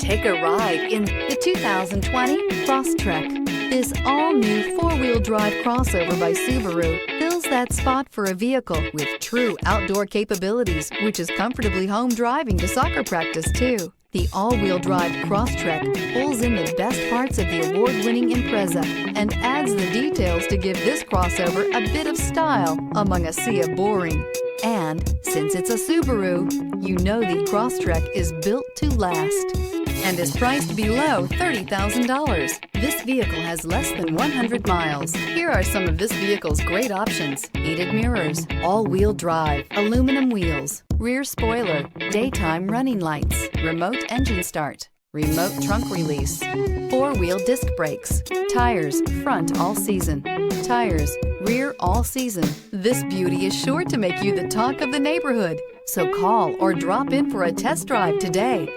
Take a ride in the 2020 Crosstrek. This all-new four-wheel drive crossover by Subaru fills that spot for a vehicle with true outdoor capabilities, which is comfortably home driving to soccer practice too. The all-wheel drive Crosstrek pulls in the best parts of the award-winning Impreza and adds the details to give this crossover a bit of style among a sea of boring. And since it's a Subaru, you know the Crosstrek is built to last and is priced below $30,000. This vehicle has less than 100 miles. Here are some of this vehicle's great options: heated mirrors, all-wheel drive, aluminum wheels, rear spoiler, daytime running lights, remote engine start, remote trunk release, four-wheel disc brakes, tires front all season, tires rear all season. This beauty is sure to make you the talk of the neighborhood. So call or drop in for a test drive today.